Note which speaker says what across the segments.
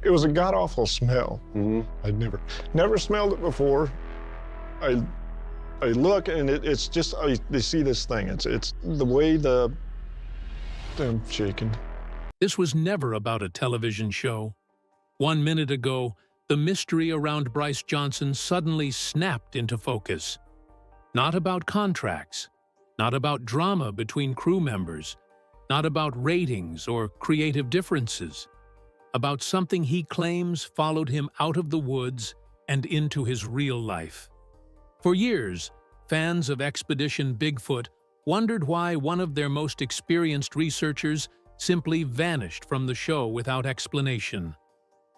Speaker 1: It was a god-awful smell. I'd never smelled it before. I look and it's just, I see this thing. It's the way I'm shaking.
Speaker 2: This was never about a television show. 1 minute ago, the mystery around Bryce Johnson suddenly snapped into focus. Not about contracts, not about drama between crew members, not about ratings or creative differences, about something he claims followed him out of the woods and into his real life. For years, fans of Expedition Bigfoot wondered why one of their most experienced researchers simply vanished from the show without explanation.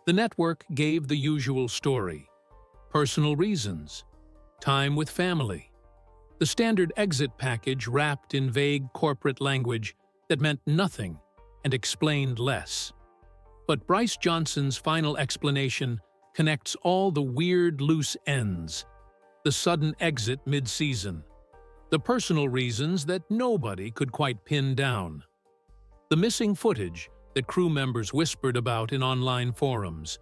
Speaker 2: The network gave the usual story: personal reasons, time with family, the standard exit package wrapped in vague corporate language that meant nothing and explained less. But Bryce Johnson's final explanation connects all the weird loose ends: the sudden exit mid-season, the personal reasons that nobody could quite pin down, the missing footage that crew members whispered about in online forums,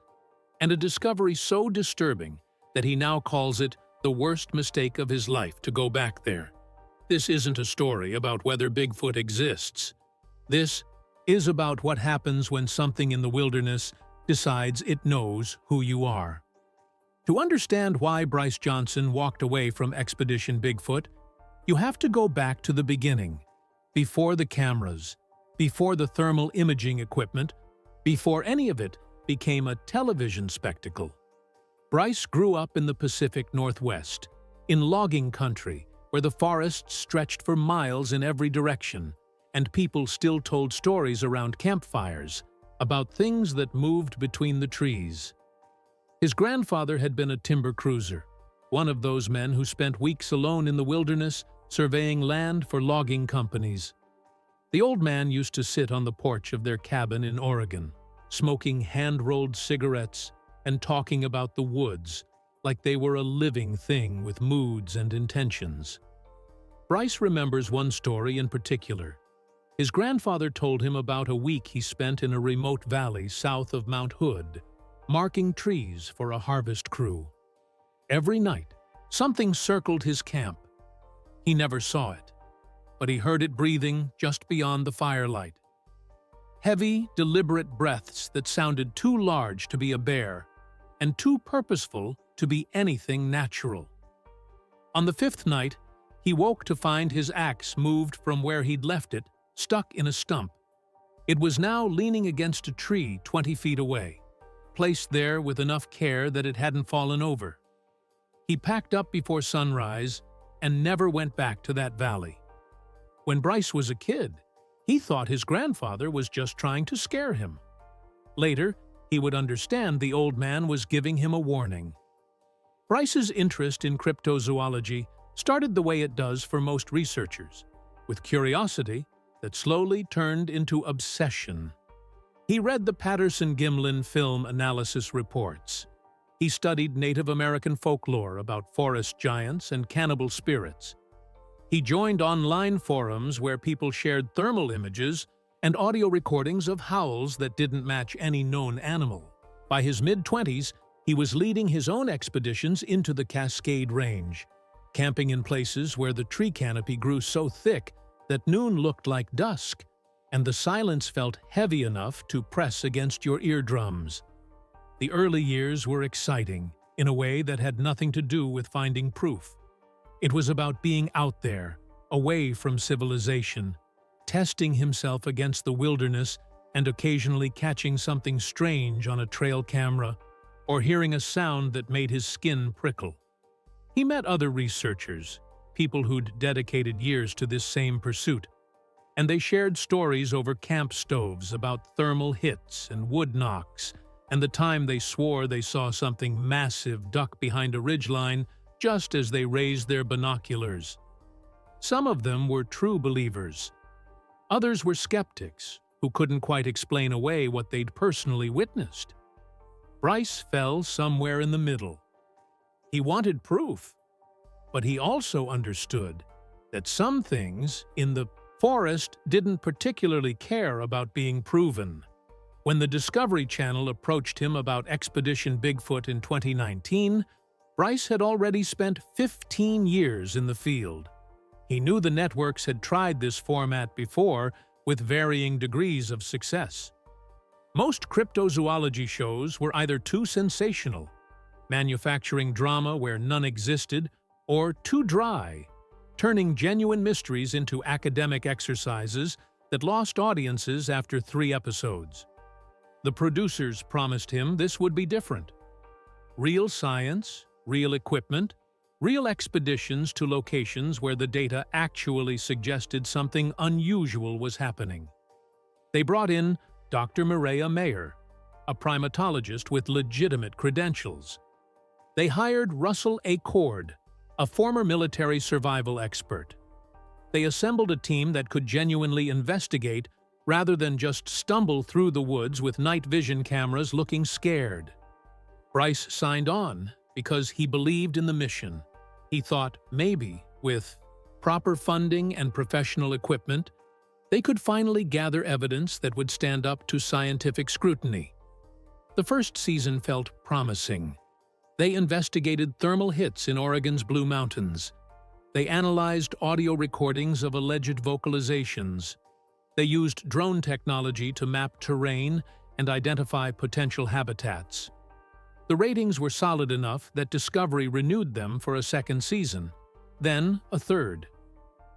Speaker 2: and a discovery so disturbing that he now calls it the worst mistake of his life to go back there. This isn't a story about whether Bigfoot exists. This is about what happens when something in the wilderness decides it knows who you are. To understand why Bryce Johnson walked away from Expedition Bigfoot, you have to go back to the beginning, before the cameras, before the thermal imaging equipment, before any of it became a television spectacle. Bryce grew up in the Pacific Northwest, in logging country, where the forests stretched for miles in every direction, and people still told stories around campfires about things that moved between the trees. His grandfather had been a timber cruiser, one of those men who spent weeks alone in the wilderness surveying land for logging companies. The old man used to sit on the porch of their cabin in Oregon, smoking hand-rolled cigarettes and talking about the woods like they were a living thing with moods and intentions. Bryce remembers one story in particular. His grandfather told him about a week he spent in a remote valley south of Mount Hood, marking trees for a harvest crew. Every night, something circled his camp. He never saw it, but he heard it breathing just beyond the firelight. Heavy, deliberate breaths that sounded too large to be a bear and too purposeful to be anything natural. On the fifth night, he woke to find his axe moved from where he'd left it, stuck in a stump. It was now leaning against a tree 20 feet away, placed there with enough care that it hadn't fallen over. He packed up before sunrise and never went back to that valley. When Bryce was a kid, he thought his grandfather was just trying to scare him. Later, he would understand the old man was giving him a warning. Bryce's interest in cryptozoology started the way it does for most researchers, with curiosity that slowly turned into obsession. He read the Patterson-Gimlin film analysis reports. He studied Native American folklore about forest giants and cannibal spirits. He joined online forums where people shared thermal images and audio recordings of howls that didn't match any known animal. By his mid-20s, he was leading his own expeditions into the Cascade Range, camping in places where the tree canopy grew so thick that noon looked like dusk, and the silence felt heavy enough to press against your eardrums. The early years were exciting, in a way that had nothing to do with finding proof. It was about being out there, away from civilization, testing himself against the wilderness and occasionally catching something strange on a trail camera or hearing a sound that made his skin prickle. He met other researchers, people who'd dedicated years to this same pursuit, and they shared stories over camp stoves about thermal hits and wood knocks and the time they swore they saw something massive duck behind a ridgeline just as they raised their binoculars. Some of them were true believers. Others were skeptics who couldn't quite explain away what they'd personally witnessed. Bryce fell somewhere in the middle. He wanted proof, but he also understood that some things in the forest didn't particularly care about being proven. When the Discovery Channel approached him about Expedition Bigfoot in 2019, Bryce had already spent 15 years in the field. He knew the networks had tried this format before with varying degrees of success. Most cryptozoology shows were either too sensational, manufacturing drama where none existed, or too dry, turning genuine mysteries into academic exercises that lost audiences after 3 episodes. The producers promised him this would be different. Real science, real equipment, real expeditions to locations where the data actually suggested something unusual was happening. They brought in Dr. Mireya Mayer, a primatologist with legitimate credentials. They hired Russell A. Cord, a former military survival expert. They assembled a team that could genuinely investigate rather than just stumble through the woods with night vision cameras looking scared. Bryce signed on because he believed in the mission. He thought maybe, with proper funding and professional equipment, they could finally gather evidence that would stand up to scientific scrutiny. The first season felt promising. They investigated thermal hits in Oregon's Blue Mountains. They analyzed audio recordings of alleged vocalizations. They used drone technology to map terrain and identify potential habitats. The ratings were solid enough that Discovery renewed them for a second season, then a third.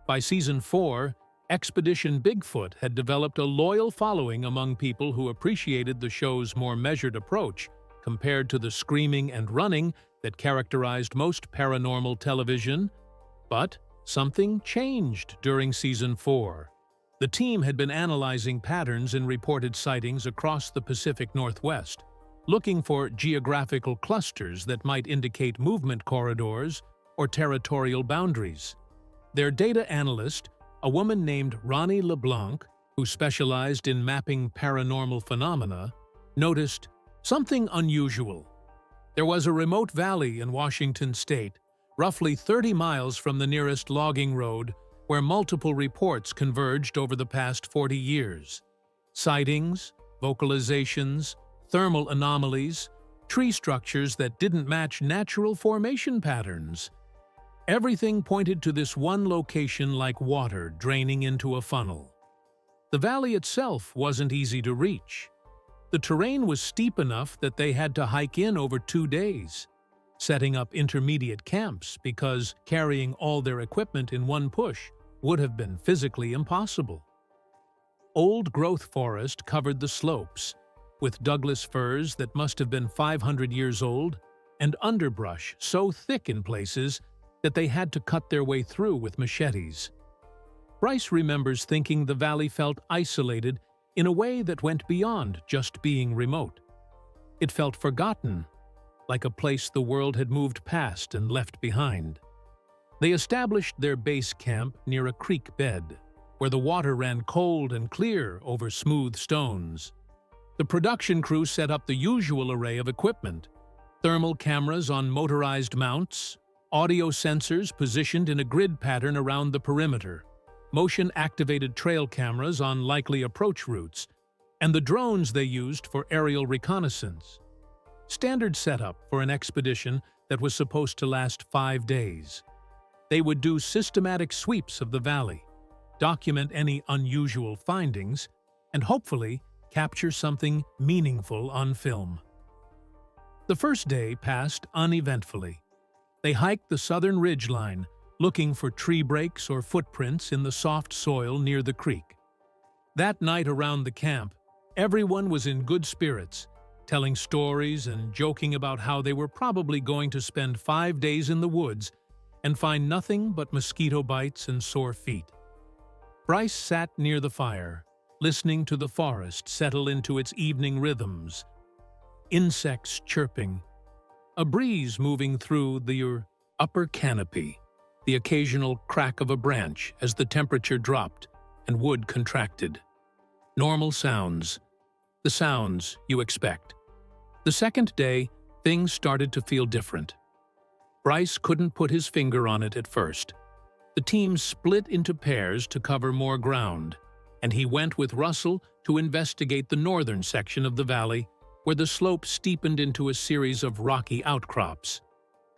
Speaker 2: By season 4, Expedition Bigfoot had developed a loyal following among people who appreciated the show's more measured approach compared to the screaming and running that characterized most paranormal television. But something changed during season 4. The team had been analyzing patterns in reported sightings across the Pacific Northwest, looking for geographical clusters that might indicate movement corridors or territorial boundaries. Their data analyst, a woman named Ronnie LeBlanc, who specialized in mapping paranormal phenomena, noticed something unusual. There was a remote valley in Washington state, roughly 30 miles from the nearest logging road, where multiple reports converged over the past 40 years. Sightings, vocalizations, thermal anomalies, tree structures that didn't match natural formation patterns. Everything pointed to this one location like water draining into a funnel. The valley itself wasn't easy to reach. The terrain was steep enough that they had to hike in over 2 days, setting up intermediate camps because carrying all their equipment in one push would have been physically impossible. Old-growth forest covered the slopes, with Douglas firs that must have been 500 years old and underbrush so thick in places that they had to cut their way through with machetes. Bryce remembers thinking the valley felt isolated in a way that went beyond just being remote. It felt forgotten, like a place the world had moved past and left behind. They established their base camp near a creek bed, where the water ran cold and clear over smooth stones. The production crew set up the usual array of equipment: thermal cameras on motorized mounts, audio sensors positioned in a grid pattern around the perimeter, motion-activated trail cameras on likely approach routes, and the drones they used for aerial reconnaissance. Standard setup for an expedition that was supposed to last 5 days. They would do systematic sweeps of the valley, document any unusual findings, and hopefully capture something meaningful on film. The first day passed uneventfully. They hiked the southern ridgeline, looking for tree breaks or footprints in the soft soil near the creek. That night around the camp, everyone was in good spirits, telling stories and joking about how they were probably going to spend 5 days in the woods and find nothing but mosquito bites and sore feet. Bryce sat near the fire, listening to the forest settle into its evening rhythms. Insects chirping, a breeze moving through the upper canopy, the occasional crack of a branch as the temperature dropped and wood contracted. Normal sounds, the sounds you expect. The second day, things started to feel different. Bryce couldn't put his finger on it at first. The team split into pairs to cover more ground. and he went with Russell to investigate the northern section of the valley, where the slope steepened into a series of rocky outcrops.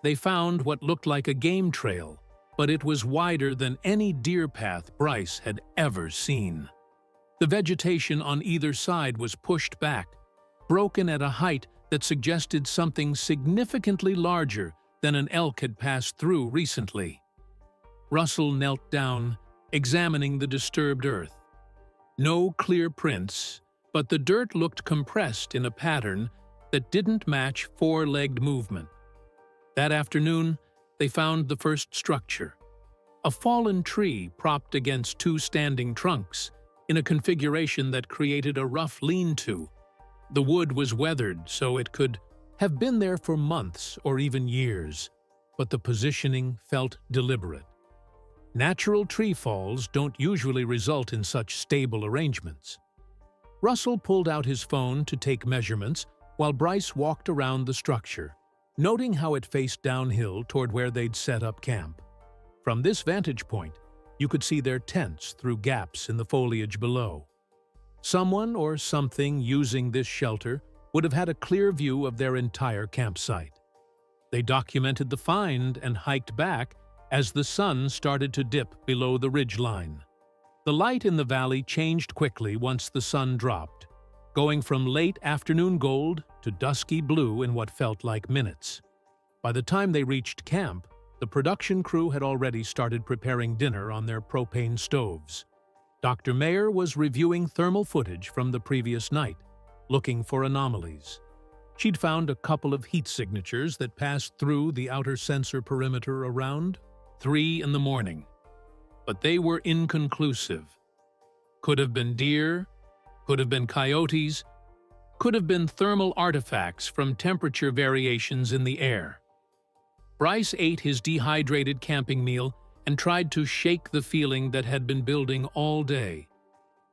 Speaker 2: They found what looked like a game trail, but it was wider than any deer path Bryce had ever seen. The vegetation on either side was pushed back, broken at a height that suggested something significantly larger than an elk had passed through recently. Russell knelt down, examining the disturbed earth. No clear prints, but the dirt looked compressed in a pattern that didn't match four-legged movement. That afternoon, they found the first structure, a fallen tree propped against two standing trunks in a configuration that created a rough lean-to. The wood was weathered, so it could have been there for months or even years, but the positioning felt deliberate. Natural tree falls don't usually result in such stable arrangements. Russell pulled out his phone to take measurements while Bryce walked around the structure, noting how it faced downhill toward where they'd set up camp. From this vantage point, you could see their tents through gaps in the foliage below. Someone or something using this shelter would have had a clear view of their entire campsite. They documented the find and hiked back as the sun started to dip below the ridgeline. The light in the valley changed quickly once the sun dropped, going from late afternoon gold to dusky blue in what felt like minutes. By the time they reached camp, the production crew had already started preparing dinner on their propane stoves. Dr. Mayer was reviewing thermal footage from the previous night, looking for anomalies. She'd found a couple of heat signatures that passed through the outer sensor perimeter around 3 in the morning. But they were inconclusive. Could have been deer, could have been coyotes, could have been thermal artifacts from temperature variations in the air. Bryce ate his dehydrated camping meal and tried to shake the feeling that had been building all day.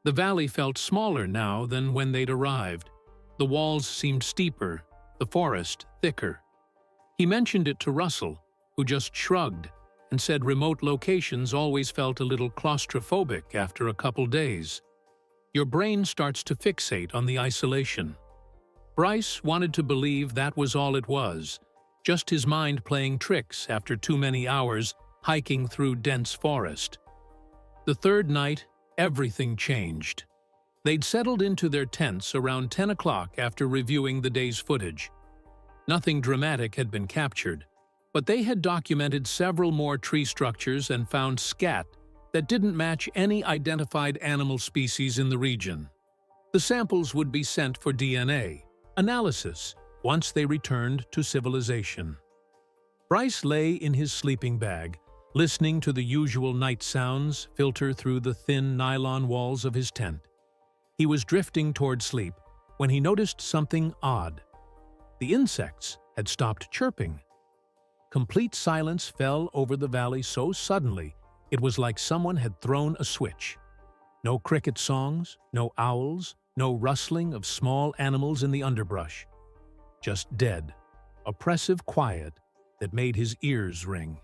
Speaker 2: The valley felt smaller now than when they'd arrived. The walls seemed steeper, the forest thicker. He mentioned it to Russell, who just shrugged and said remote locations always felt a little claustrophobic after a couple days. Your brain starts to fixate on the isolation. Bryce wanted to believe that was all it was, just his mind playing tricks after too many hours hiking through dense forest. The third night, everything changed. They'd settled into their tents around 10 o'clock after reviewing the day's footage. Nothing dramatic had been captured, but they had documented several more tree structures and found scat that didn't match any identified animal species in the region. The samples would be sent for DNA analysis once they returned to civilization. Bryce lay in his sleeping bag, listening to the usual night sounds filter through the thin nylon walls of his tent. He was drifting toward sleep when he noticed something odd. The insects had stopped chirping. Complete silence fell over the valley so suddenly it was like someone had thrown a switch. No cricket songs, no owls, no rustling of small animals in the underbrush. Just dead, oppressive quiet that made his ears ring.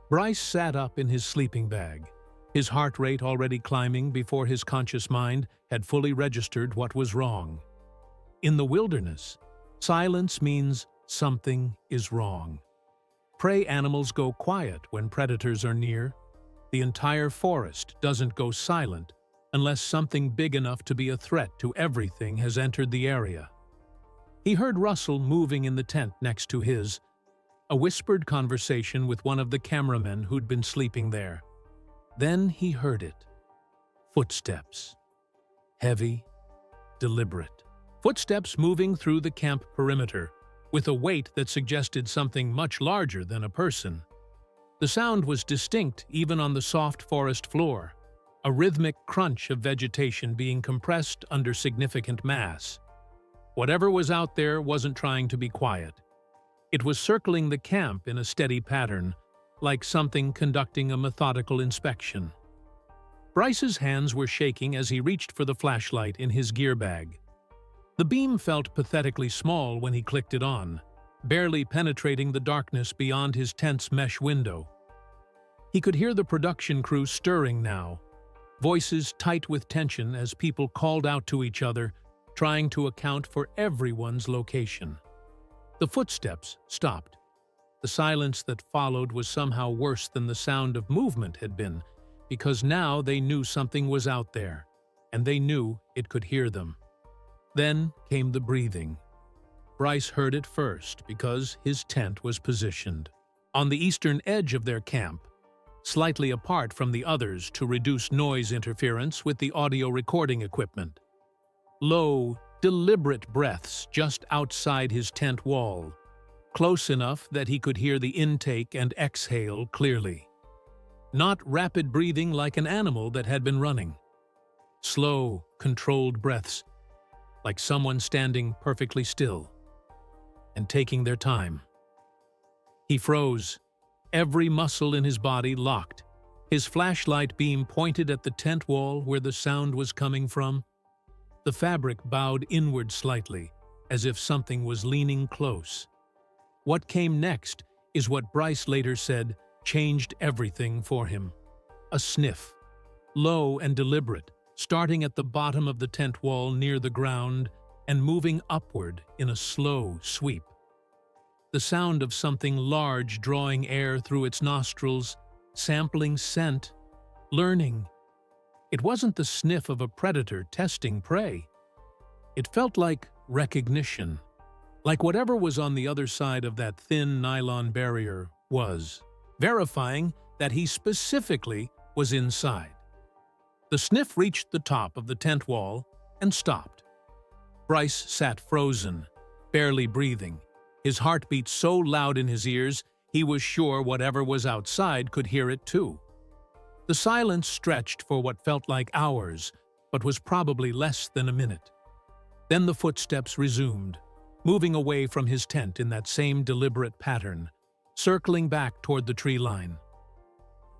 Speaker 2: Bryce sat up in his sleeping bag, his heart rate already climbing before his conscious mind had fully registered what was wrong. In the wilderness, silence means something is wrong. Prey animals go quiet when predators are near. The entire forest doesn't go silent unless something big enough to be a threat to everything has entered the area. He heard Russell moving in the tent next to his, a whispered conversation with one of the cameramen who'd been sleeping there. Then he heard it. Footsteps. Heavy, deliberate. Footsteps moving through the camp perimeter, with a weight that suggested something much larger than a person. The sound was distinct even on the soft forest floor, a rhythmic crunch of vegetation being compressed under significant mass. Whatever was out there wasn't trying to be quiet. It was circling the camp in a steady pattern, like something conducting a methodical inspection. Bryce's hands were shaking as he reached for the flashlight in his gear bag. The beam felt pathetically small when he clicked it on, barely penetrating the darkness beyond his tent's mesh window. He could hear the production crew stirring now, voices tight with tension as people called out to each other, trying to account for everyone's location. The footsteps stopped. The silence that followed was somehow worse than the sound of movement had been, because now they knew something was out there, and they knew it could hear them. Then came the breathing. Bryce heard it first because his tent was positioned on the eastern edge of their camp, slightly apart from the others to reduce noise interference with the audio recording equipment. Low, deliberate breaths just outside his tent wall, close enough that he could hear the intake and exhale clearly. Not rapid breathing like an animal that had been running. Slow, controlled breaths, like someone standing perfectly still and taking their time. He froze, every muscle in his body locked, his flashlight beam pointed at the tent wall where the sound was coming from. The fabric bowed inward slightly, as if something was leaning close. What came next is what Bryce later said changed everything for him. A sniff, low and deliberate, starting at the bottom of the tent wall near the ground and moving upward in a slow sweep. The sound of something large drawing air through its nostrils, sampling scent, learning. It wasn't the sniff of a predator testing prey. It felt like recognition, like whatever was on the other side of that thin nylon barrier was, verifying that he specifically was inside. The sniff reached the top of the tent wall and stopped. Bryce sat frozen, barely breathing, his heartbeat so loud in his ears he was sure whatever was outside could hear it too. The silence stretched for what felt like hours, but was probably less than a minute. Then the footsteps resumed, moving away from his tent in that same deliberate pattern, circling back toward the tree line.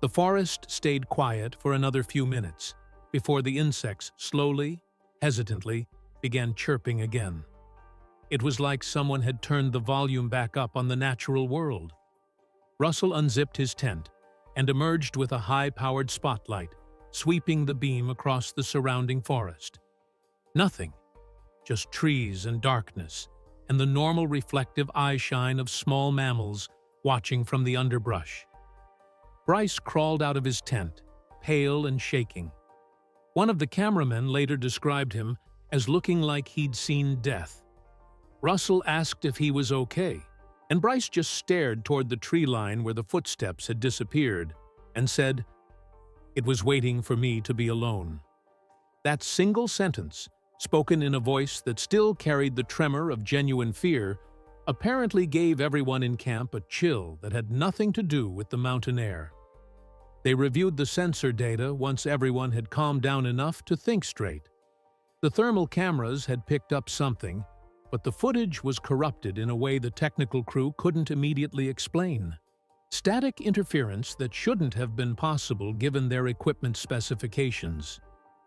Speaker 2: The forest stayed quiet for another few minutes before the insects slowly, hesitantly, began chirping again. It was like someone had turned the volume back up on the natural world. Russell unzipped his tent and emerged with a high-powered spotlight, sweeping the beam across the surrounding forest. Nothing, just trees and darkness, and the normal reflective eye shine of small mammals watching from the underbrush. Bryce crawled out of his tent, pale and shaking. One of the cameramen later described him as looking like he'd seen death. Russell asked if he was okay, and Bryce just stared toward the tree line where the footsteps had disappeared and said, "It was waiting for me to be alone." That single sentence, spoken in a voice that still carried the tremor of genuine fear, apparently gave everyone in camp a chill that had nothing to do with the mountain air. They reviewed the sensor data once everyone had calmed down enough to think straight. The thermal cameras had picked up something, but the footage was corrupted in a way the technical crew couldn't immediately explain. Static interference that shouldn't have been possible given their equipment specifications.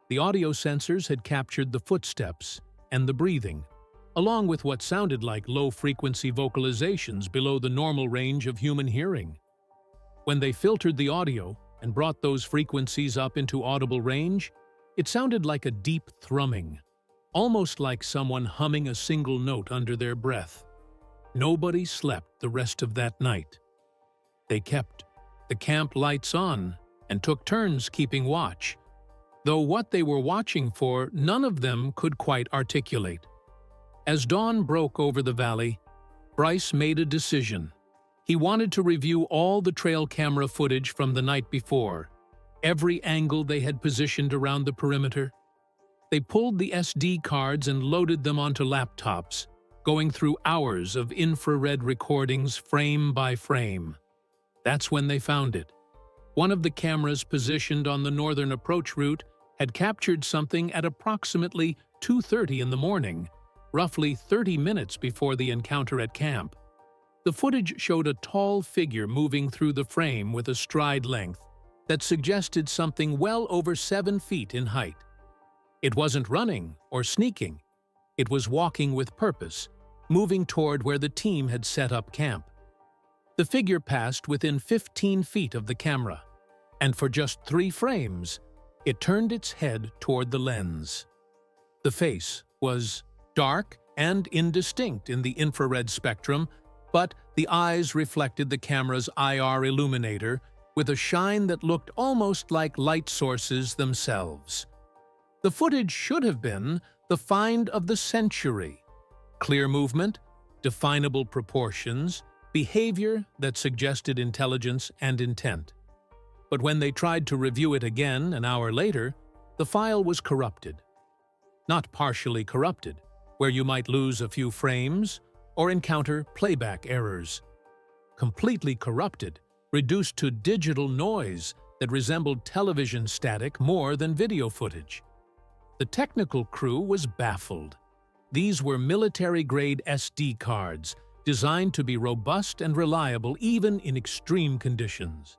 Speaker 2: The audio sensors had captured the footsteps and the breathing, along with what sounded like low-frequency vocalizations below the normal range of human hearing. When they filtered the audio and brought those frequencies up into audible range, it sounded like a deep thrumming, almost like someone humming a single note under their breath. Nobody slept the rest of that night. They kept the camp lights on and took turns keeping watch, though what they were watching for none of them could quite articulate. As dawn broke over the valley, Bryce made a decision. He wanted to review all the trail camera footage from the night before, every angle they had positioned around the perimeter. They pulled the SD cards and loaded them onto laptops, going through hours of infrared recordings frame by frame. That's when they found it. One of the cameras positioned on the northern approach route had captured something at approximately 2:30 in the morning, roughly 30 minutes before the encounter at camp. The footage showed a tall figure moving through the frame with a stride length that suggested something well over 7 feet in height. It wasn't running or sneaking. It was walking with purpose, moving toward where the team had set up camp. The figure passed within 15 feet of the camera, and for just 3 frames, It turned its head toward the lens. The face was dark and indistinct in the infrared spectrum, but the eyes reflected the camera's IR illuminator with a shine that looked almost like light sources themselves. The footage should have been the find of the century. Clear movement, definable proportions, behavior that suggested intelligence and intent. But when they tried to review it again an hour later, the file was corrupted. Not partially corrupted, where you might lose a few frames or encounter playback errors. Completely corrupted, reduced to digital noise that resembled television static more than video footage. The technical crew was baffled. These were military-grade SD cards, designed to be robust and reliable even in extreme conditions.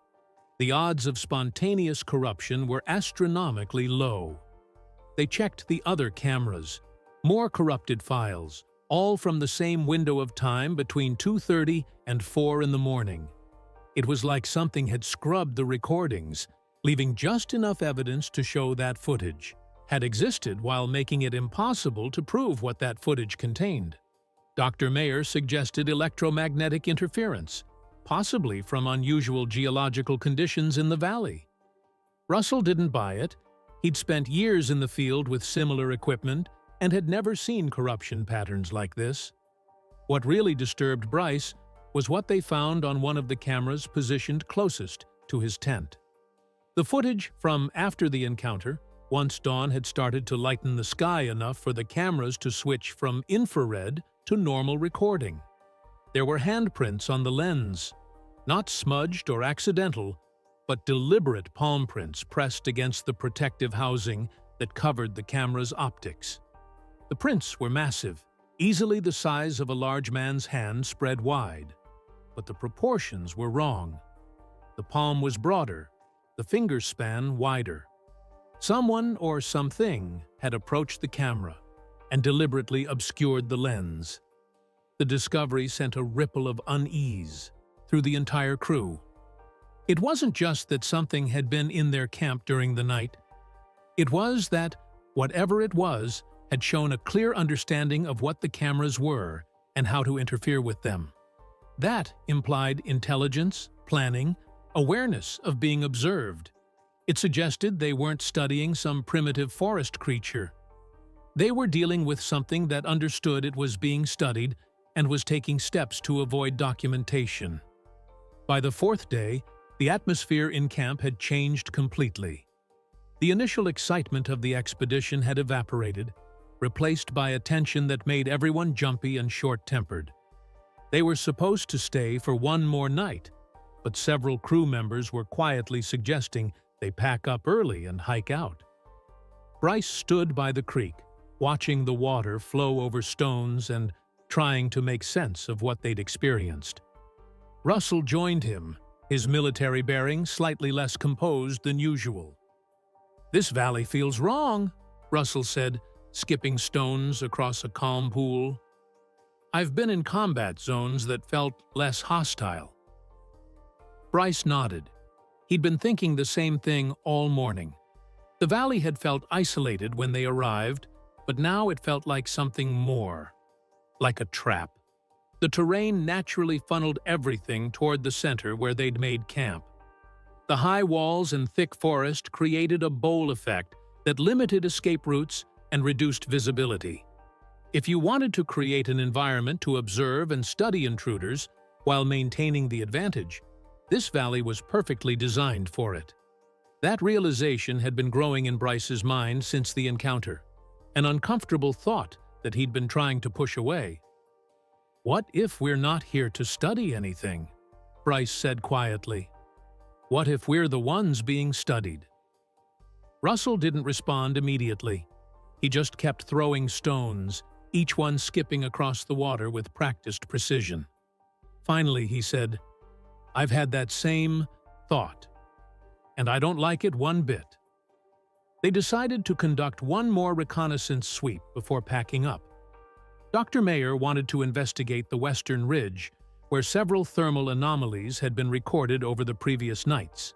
Speaker 2: The odds of spontaneous corruption were astronomically low. They checked the other cameras. More corrupted files, all from the same window of time between 2:30 and 4 in the morning. It was like something had scrubbed the recordings, leaving just enough evidence to show that footage had existed while making it impossible to prove what that footage contained. Dr. Mayer suggested electromagnetic interference, possibly from unusual geological conditions in the valley. Russell didn't buy it. He'd spent years in the field with similar equipment and had never seen corruption patterns like this. What really disturbed Bryce was what they found on one of the cameras positioned closest to his tent. The footage from after the encounter, once dawn had started to lighten the sky enough for the cameras to switch from infrared to normal recording. There were handprints on the lens, not smudged or accidental, but deliberate palm prints pressed against the protective housing that covered the camera's optics. The prints were massive, easily the size of a large man's hand spread wide. But the proportions were wrong. The palm was broader, the finger span wider. Someone or something had approached the camera and deliberately obscured the lens. The discovery sent a ripple of unease through the entire crew. It wasn't just that something had been in their camp during the night. It was that, whatever it was, had shown a clear understanding of what the cameras were and how to interfere with them. That implied intelligence, planning, awareness of being observed. It suggested they weren't studying some primitive forest creature. They were dealing with something that understood it was being studied and was taking steps to avoid documentation. By the fourth day, the atmosphere in camp had changed completely. The initial excitement of the expedition had evaporated, replaced by a tension that made everyone jumpy and short-tempered. They were supposed to stay for one more night, but several crew members were quietly suggesting they pack up early and hike out. Bryce stood by the creek, watching the water flow over stones and trying to make sense of what they'd experienced. Russell joined him, his military bearing slightly less composed than usual. "This valley feels wrong," Russell said, skipping stones across a calm pool. "I've been in combat zones that felt less hostile." Bryce nodded. He'd been thinking the same thing all morning. The valley had felt isolated when they arrived, but now it felt like something more, like a trap. The terrain naturally funneled everything toward the center where they'd made camp. The high walls and thick forest created a bowl effect that limited escape routes and reduced visibility. If you wanted to create an environment to observe and study intruders while maintaining the advantage, this valley was perfectly designed for it. That realization had been growing in Bryce's mind since the encounter, an uncomfortable thought that he'd been trying to push away. "What if we're not here to study anything?" Bryce said quietly. "What if we're the ones being studied?" Russell didn't respond immediately. He just kept throwing stones, each one skipping across the water with practiced precision. Finally, he said, "I've had that same thought, and I don't like it one bit." They decided to conduct one more reconnaissance sweep before packing up. Dr. Mayer wanted to investigate the western ridge, where several thermal anomalies had been recorded over the previous nights.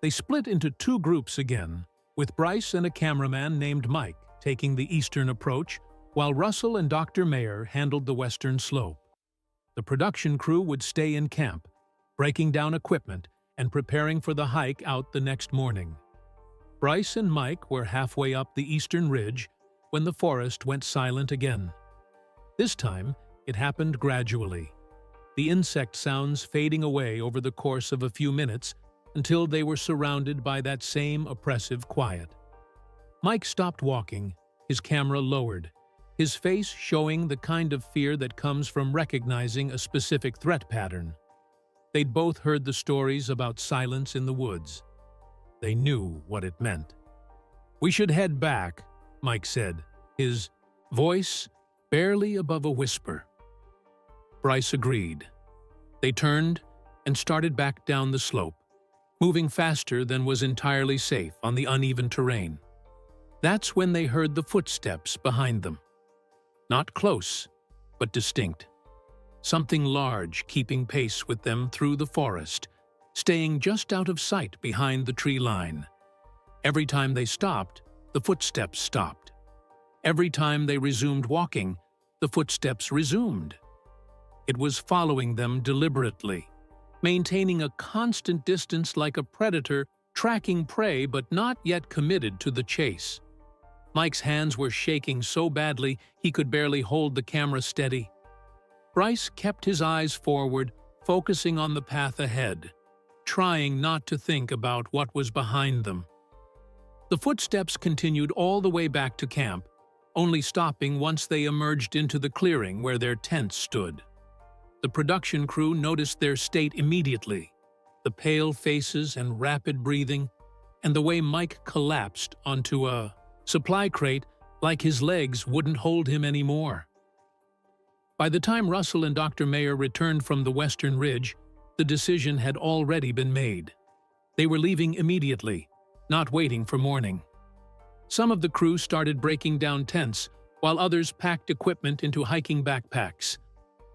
Speaker 2: They split into two groups again, with Bryce and a cameraman named Mike taking the eastern approach, while Russell and Dr. Mayer handled the western slope. The production crew would stay in camp, breaking down equipment and preparing for the hike out the next morning. Bryce and Mike were halfway up the eastern ridge when the forest went silent again. This time, it happened gradually, the insect sounds fading away over the course of a few minutes until they were surrounded by that same oppressive quiet. Mike stopped walking, his camera lowered, his face showing the kind of fear that comes from recognizing a specific threat pattern. They'd both heard the stories about silence in the woods. They knew what it meant. "We should head back," Mike said, his voice barely above a whisper. Bryce agreed. They turned and started back down the slope, moving faster than was entirely safe on the uneven terrain. That's when they heard the footsteps behind them. Not close, but distinct. Something large keeping pace with them through the forest, staying just out of sight behind the tree line. Every time they stopped, the footsteps stopped. Every time they resumed walking, the footsteps resumed. It was following them deliberately, maintaining a constant distance like a predator tracking prey but not yet committed to the chase. Mike's hands were shaking so badly he could barely hold the camera steady. Bryce kept his eyes forward, focusing on the path ahead, trying not to think about what was behind them. The footsteps continued all the way back to camp, only stopping once they emerged into the clearing where their tents stood. The production crew noticed their state immediately, the pale faces and rapid breathing, and the way Mike collapsed onto a supply crate like his legs wouldn't hold him anymore. By the time Russell and Dr. Mayer returned from the western ridge, the decision had already been made. They were leaving immediately, not waiting for morning. Some of the crew started breaking down tents, while others packed equipment into hiking backpacks.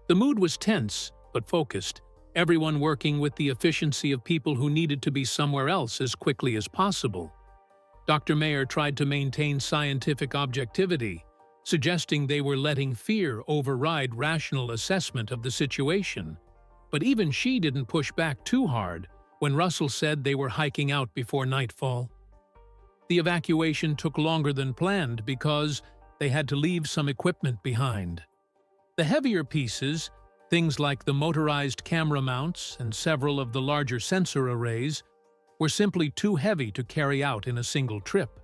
Speaker 2: The mood was tense, but focused, everyone working with the efficiency of people who needed to be somewhere else as quickly as possible. Dr. Mayer tried to maintain scientific objectivity, suggesting they were letting fear override rational assessment of the situation. But even she didn't push back too hard when Russell said they were hiking out before nightfall. The evacuation took longer than planned because they had to leave some equipment behind. The heavier pieces, things like the motorized camera mounts and several of the larger sensor arrays, were simply too heavy to carry out in a single trip.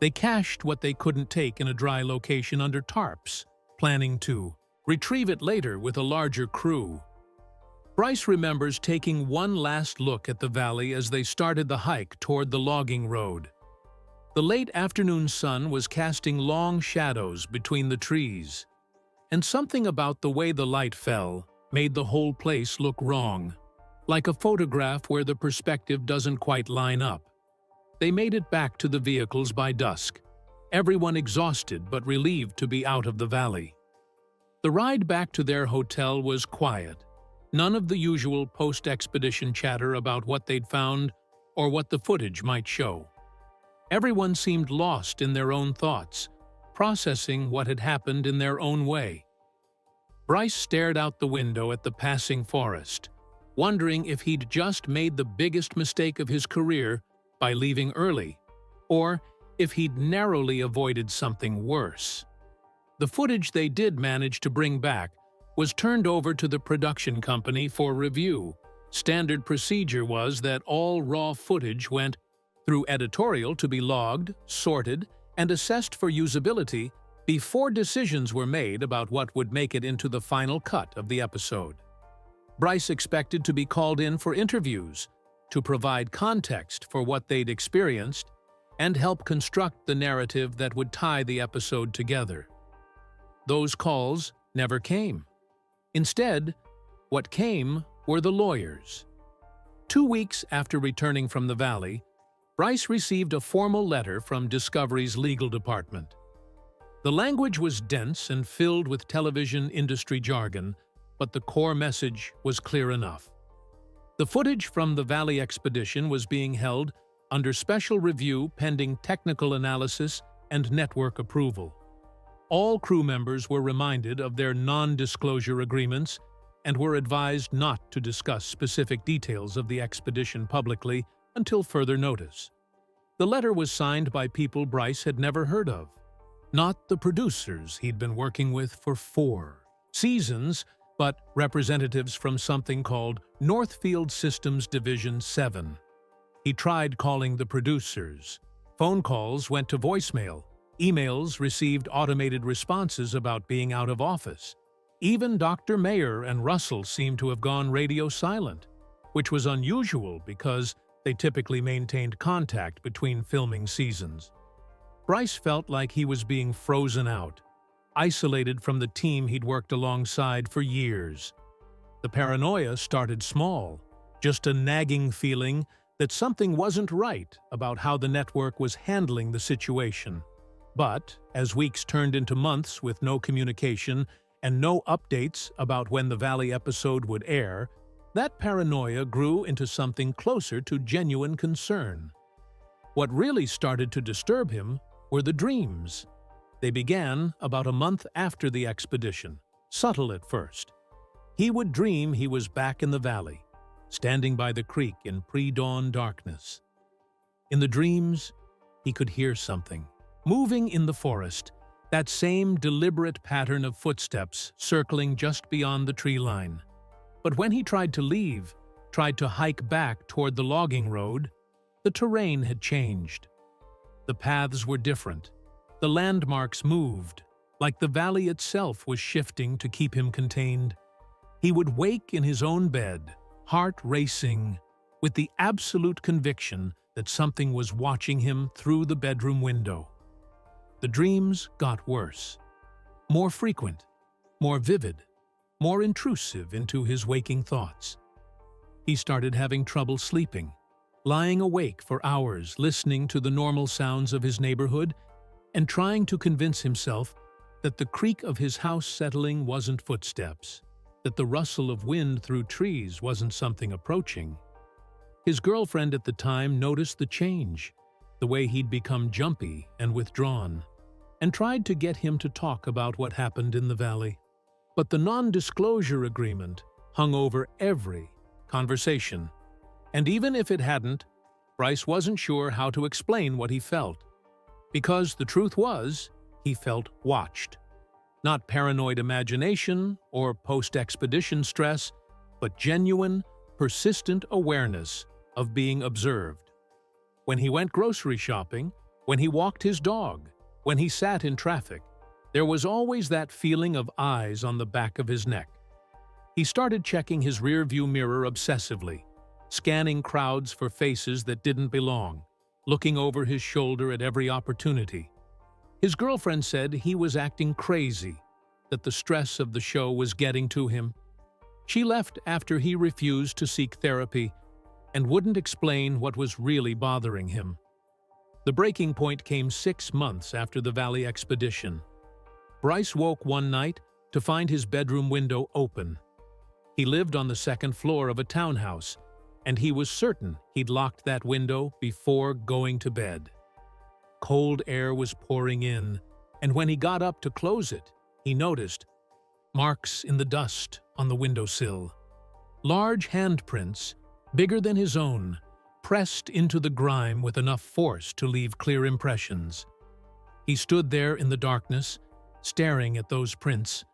Speaker 2: They cached what they couldn't take in a dry location under tarps, planning to retrieve it later with a larger crew. Bryce remembers taking one last look at the valley as they started the hike toward the logging road. The late afternoon sun was casting long shadows between the trees, and something about the way the light fell made the whole place look wrong, like a photograph where the perspective doesn't quite line up. They made it back to the vehicles by dusk, everyone exhausted but relieved to be out of the valley. The ride back to their hotel was quiet, none of the usual post-expedition chatter about what they'd found or what the footage might show. Everyone seemed lost in their own thoughts, processing what had happened in their own way. Bryce stared out the window at the passing forest, wondering if he'd just made the biggest mistake of his career by leaving early, or if he'd narrowly avoided something worse. The footage they did manage to bring back was turned over to the production company for review. Standard procedure was that all raw footage went through editorial to be logged, sorted, and assessed for usability before decisions were made about what would make it into the final cut of the episode. Bryce expected to be called in for interviews, to provide context for what they'd experienced, and help construct the narrative that would tie the episode together. Those calls never came. Instead, what came were the lawyers. 2 weeks after returning from the valley, Bryce received a formal letter from Discovery's legal department. The language was dense and filled with television industry jargon, but the core message was clear enough. The footage from the Valley expedition was being held under special review pending technical analysis and network approval. All crew members were reminded of their non-disclosure agreements and were advised not to discuss specific details of the expedition publicly until further notice. The letter was signed by people Bryce had never heard of, not the producers he'd been working with for 4 seasons, but representatives from something called Northfield Systems Division 7. He tried calling the producers. Phone calls went to voicemail. Emails received automated responses about being out of office. Even Dr. Mayer and Russell seemed to have gone radio silent, which was unusual because they typically maintained contact between filming seasons. Bryce felt like he was being frozen out, isolated from the team he'd worked alongside for years. The paranoia started small, just a nagging feeling that something wasn't right about how the network was handling the situation. But as weeks turned into months with no communication and no updates about when the Valley episode would air, that paranoia grew into something closer to genuine concern. What really started to disturb him were the dreams. They began about a month after the expedition, subtle at first. He would dream he was back in the valley, standing by the creek in pre-dawn darkness. In the dreams, he could hear something, moving in the forest, that same deliberate pattern of footsteps circling just beyond the tree line. But when he tried to leave, tried to hike back toward the logging road, the terrain had changed. The paths were different. The landmarks moved, like the valley itself was shifting to keep him contained. He would wake in his own bed, heart racing, with the absolute conviction that something was watching him through the bedroom window. The dreams got worse, more frequent, more vivid, more intrusive into his waking thoughts. He started having trouble sleeping, lying awake for hours listening to the normal sounds of his neighborhood and trying to convince himself that the creak of his house settling wasn't footsteps, that the rustle of wind through trees wasn't something approaching. His girlfriend at the time noticed the change, the way he'd become jumpy and withdrawn, and tried to get him to talk about what happened in the valley. But the non-disclosure agreement hung over every conversation, and even if it hadn't, Bryce wasn't sure how to explain what he felt. Because the truth was, he felt watched. Not paranoid imagination or post-expedition stress, but genuine, persistent awareness of being observed. When he went grocery shopping, when he walked his dog, when he sat in traffic, there was always that feeling of eyes on the back of his neck. He started checking his rearview mirror obsessively, scanning crowds for faces that didn't belong, looking over his shoulder at every opportunity. His girlfriend said he was acting crazy, that the stress of the show was getting to him. She left after he refused to seek therapy and wouldn't explain what was really bothering him. The breaking point came 6 months after the Valley expedition. Bryce woke one night to find his bedroom window open. He lived on the 2nd floor of a townhouse, and he was certain he'd locked that window before going to bed. Cold air was pouring in, and when he got up to close it, he noticed marks in the dust on the windowsill. Large handprints, bigger than his own, pressed into the grime with enough force to leave clear impressions. He stood there in the darkness, staring at those prints,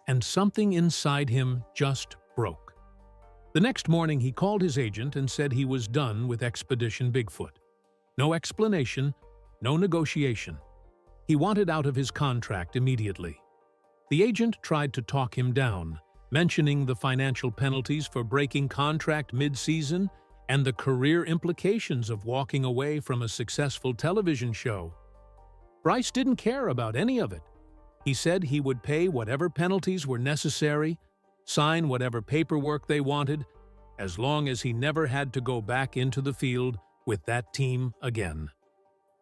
Speaker 2: and something inside him just broke. The next morning he called his agent and said he was done with Expedition Bigfoot. No explanation, no negotiation. He wanted out of his contract immediately. The agent tried to talk him down, mentioning the financial penalties for breaking contract mid-season and the career implications of walking away from a successful television show. Bryce didn't care about any of it. He said he would pay whatever penalties were necessary, sign whatever paperwork they wanted, as long as he never had to go back into the field with that team again.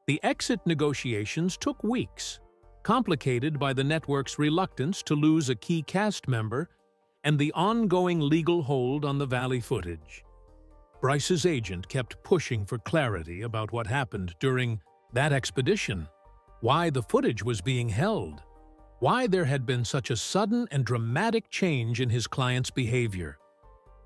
Speaker 2: The exit negotiations took weeks, complicated by the network's reluctance to lose a key cast member and the ongoing legal hold on the Valley footage. Bryce's agent kept pushing for clarity about what happened during that expedition, why the footage was being held, why there had been such a sudden and dramatic change in his client's behavior.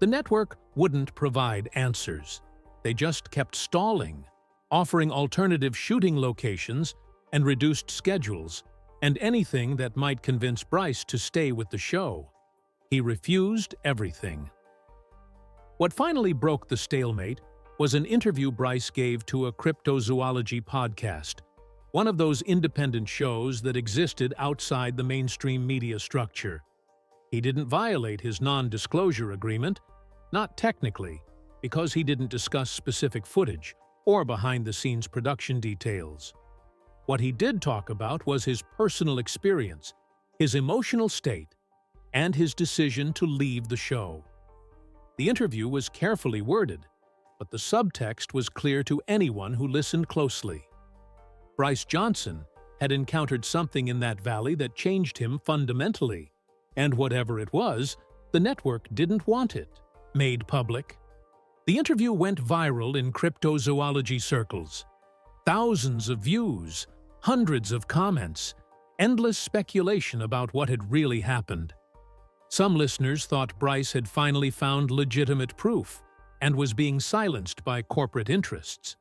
Speaker 2: The network wouldn't provide answers. They just kept stalling, offering alternative shooting locations and reduced schedules, and anything that might convince Bryce to stay with the show. He refused everything. What finally broke the stalemate was an interview Bryce gave to a cryptozoology podcast, one of those independent shows that existed outside the mainstream media structure. He didn't violate his non-disclosure agreement, not technically, because he didn't discuss specific footage or behind-the-scenes production details. What he did talk about was his personal experience, his emotional state, and his decision to leave the show. The interview was carefully worded, but the subtext was clear to anyone who listened closely. Bryce Johnson had encountered something in that valley that changed him fundamentally, and whatever it was, the network didn't want it made public. The interview went viral in cryptozoology circles. Thousands of views, hundreds of comments, endless speculation about what had really happened. Some listeners thought Bryce had finally found legitimate proof and was being silenced by corporate interests.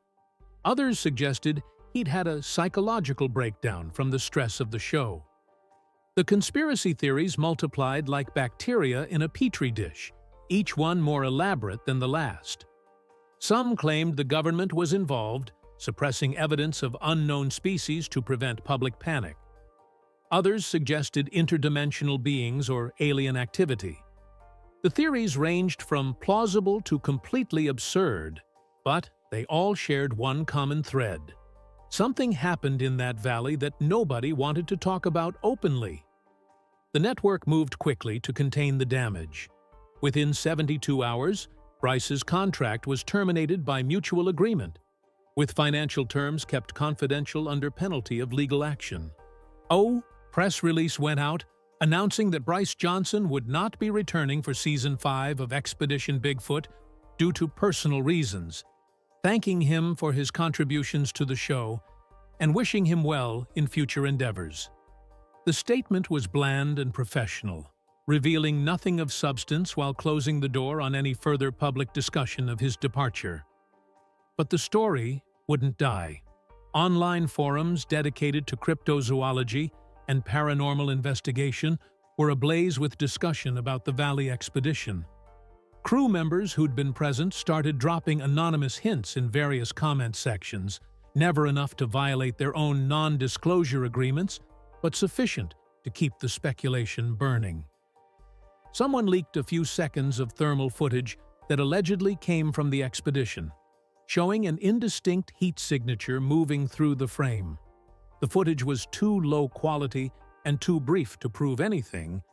Speaker 2: Others suggested he'd had a psychological breakdown from the stress of the show. The conspiracy theories multiplied like bacteria in a petri dish, each one more elaborate than the last. Some claimed the government was involved, suppressing evidence of unknown species to prevent public panic. Others suggested interdimensional beings or alien activity. The theories ranged from plausible to completely absurd, but they all shared one common thread. Something happened in that valley that nobody wanted to talk about openly. The network moved quickly to contain the damage. Within 72 hours, Bryce's contract was terminated by mutual agreement, with financial terms kept confidential under penalty of legal action. Press release went out announcing that Bryce Johnson would not be returning for Season 5 of Expedition Bigfoot due to personal reasons, thanking him for his contributions to the show and wishing him well in future endeavors. The statement was bland and professional, revealing nothing of substance while closing the door on any further public discussion of his departure. But the story wouldn't die. Online forums dedicated to cryptozoology and paranormal investigation were ablaze with discussion about the Valley expedition. Crew members who'd been present started dropping anonymous hints in various comment sections, never enough to violate their own non-disclosure agreements, but sufficient to keep the speculation burning. Someone leaked a few seconds of thermal footage that allegedly came from the expedition, showing an indistinct heat signature moving through the frame. The footage was too low quality and too brief to prove anything,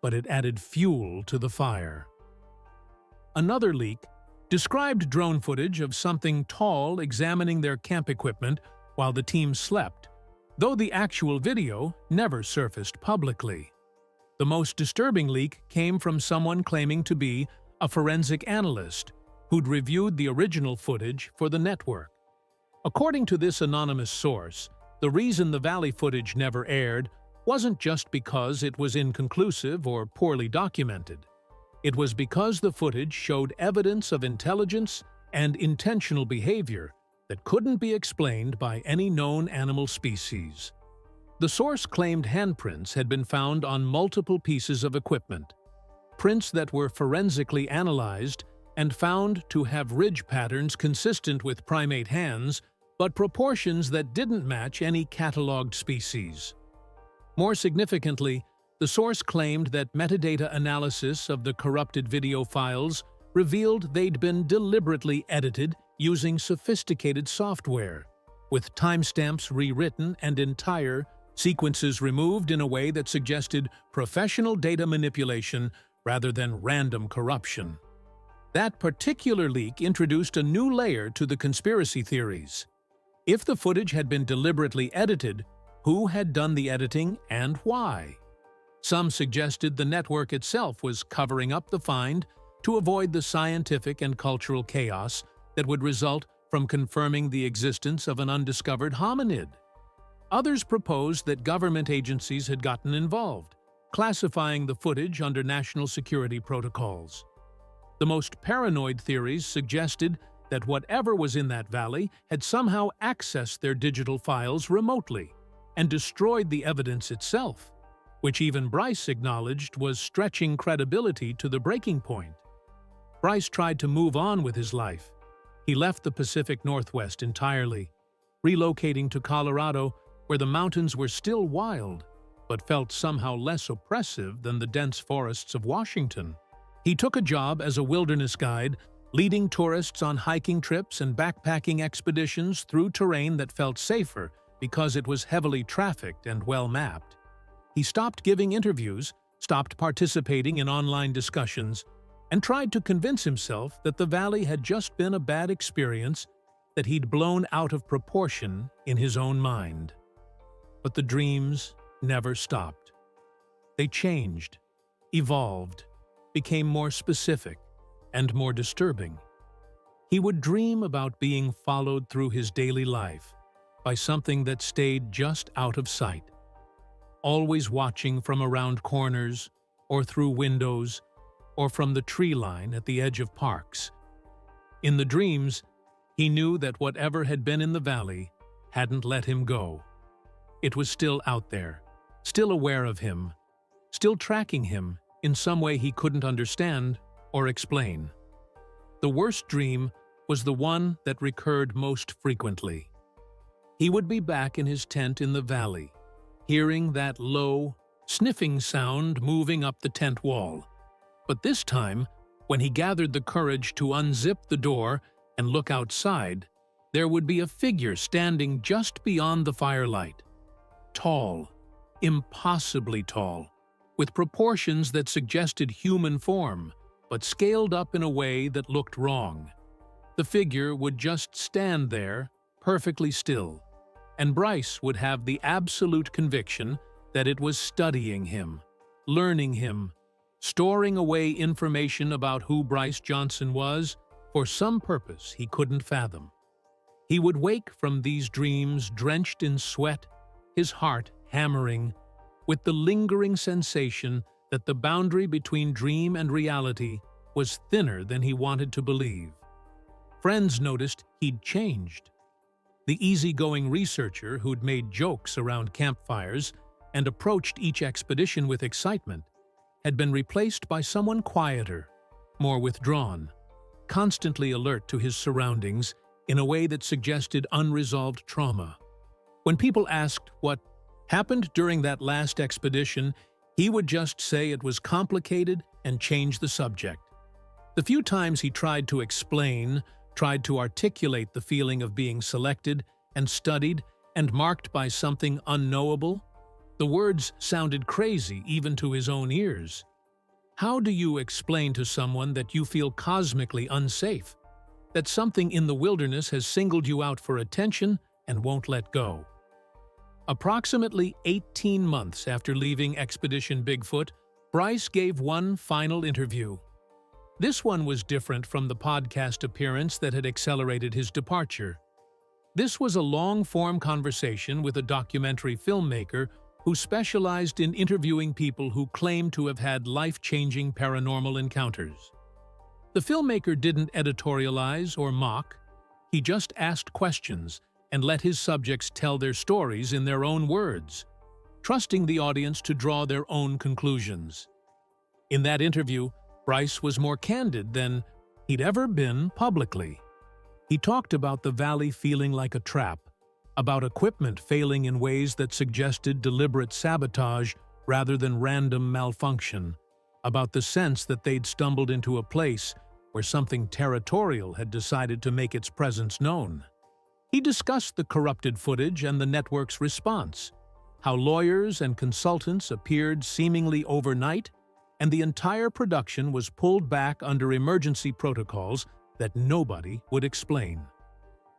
Speaker 2: but it added fuel to the fire. Another leak described drone footage of something tall examining their camp equipment while the team slept, though the actual video never surfaced publicly. The most disturbing leak came from someone claiming to be a forensic analyst who'd reviewed the original footage for the network. According to this anonymous source, the reason the Valley footage never aired wasn't just because it was inconclusive or poorly documented. It was because the footage showed evidence of intelligence and intentional behavior that couldn't be explained by any known animal species. The source claimed handprints had been found on multiple pieces of equipment, prints that were forensically analyzed and found to have ridge patterns consistent with primate hands, but proportions that didn't match any cataloged species. More significantly, the source claimed that metadata analysis of the corrupted video files revealed they'd been deliberately edited using sophisticated software, with timestamps rewritten and entire sequences removed in a way that suggested professional data manipulation rather than random corruption. That particular leak introduced a new layer to the conspiracy theories. If the footage had been deliberately edited, who had done the editing and why? Some suggested the network itself was covering up the find, to avoid the scientific and cultural chaos that would result from confirming the existence of an undiscovered hominid. Others proposed that government agencies had gotten involved, classifying the footage under national security protocols. The most paranoid theories suggested that whatever was in that valley had somehow accessed their digital files remotely and destroyed the evidence itself, which even Bryce acknowledged was stretching credibility to the breaking point. Bryce tried to move on with his life. He left the Pacific Northwest entirely, relocating to Colorado, where the mountains were still wild, but felt somehow less oppressive than the dense forests of Washington. He took a job as a wilderness guide, leading tourists on hiking trips and backpacking expeditions through terrain that felt safer because it was heavily trafficked and well-mapped. He stopped giving interviews, stopped participating in online discussions, and tried to convince himself that the valley had just been a bad experience that he'd blown out of proportion in his own mind. But the dreams never stopped. They changed, evolved, became more specific, and more disturbing. He would dream about being followed through his daily life by something that stayed just out of sight, always watching from around corners or through windows or from the tree line at the edge of parks. In the dreams, he knew that whatever had been in the valley hadn't let him go. It was still out there, still aware of him, still tracking him in some way he couldn't understand or explain. The worst dream was the one that recurred most frequently. He would be back in his tent in the valley, hearing that low, sniffing sound moving up the tent wall. But this time, when he gathered the courage to unzip the door and look outside, there would be a figure standing just beyond the firelight. Tall, impossibly tall, with proportions that suggested human form, but scaled up in a way that looked wrong. The figure would just stand there, perfectly still, and Bryce would have the absolute conviction that it was studying him, learning him, storing away information about who Bryce Johnson was for some purpose he couldn't fathom. He would wake from these dreams drenched in sweat, his heart hammering, with the lingering sensation that the boundary between dream and reality was thinner than he wanted to believe. Friends noticed he'd changed. The easygoing researcher who'd made jokes around campfires and approached each expedition with excitement had been replaced by someone quieter, more withdrawn, constantly alert to his surroundings in a way that suggested unresolved trauma. When people asked what happened during that last expedition, he would just say it was complicated and change the subject. The few times he tried to explain, tried to articulate the feeling of being selected and studied and marked by something unknowable, the words sounded crazy even to his own ears. How do you explain to someone that you feel cosmically unsafe, that something in the wilderness has singled you out for attention and won't let go? Approximately 18 months after leaving Expedition Bigfoot, Bryce gave one final interview. This one was different from the podcast appearance that had accelerated his departure. This was a long-form conversation with a documentary filmmaker who specialized in interviewing people who claimed to have had life-changing paranormal encounters. The filmmaker didn't editorialize or mock. He just asked questions and let his subjects tell their stories in their own words, trusting the audience to draw their own conclusions. In that interview, Bryce was more candid than he'd ever been publicly. He talked about the valley feeling like a trap, about equipment failing in ways that suggested deliberate sabotage rather than random malfunction, about the sense that they'd stumbled into a place where something territorial had decided to make its presence known. He discussed the corrupted footage and the network's response, how lawyers and consultants appeared seemingly overnight, and the entire production was pulled back under emergency protocols that nobody would explain.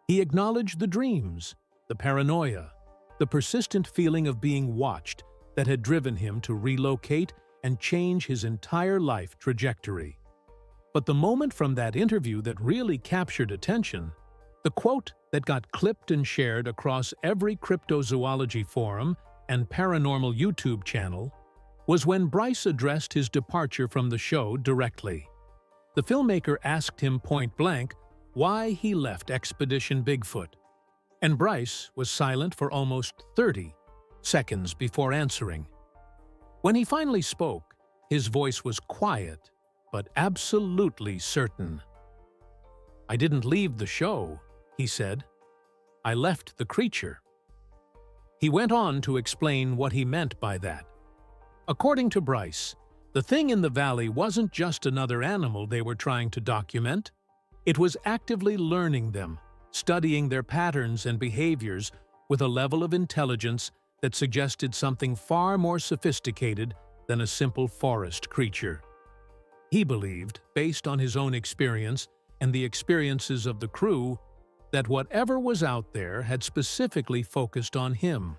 Speaker 2: He acknowledged the dreams, the paranoia, the persistent feeling of being watched that had driven him to relocate and change his entire life trajectory. But the moment from that interview that really captured attention, the quote that got clipped and shared across every cryptozoology forum and paranormal YouTube channel, was when Bryce addressed his departure from the show directly. The filmmaker asked him point-blank why he left Expedition Bigfoot, and Bryce was silent for almost 30 seconds before answering. When he finally spoke, his voice was quiet, but absolutely certain. "I didn't leave the show," he said. "I left the creature." He went on to explain what he meant by that. According to Bryce, the thing in the valley wasn't just another animal they were trying to document. It was actively learning them, studying their patterns and behaviors with a level of intelligence that suggested something far more sophisticated than a simple forest creature. He believed, based on his own experience and the experiences of the crew, that whatever was out there had specifically focused on him.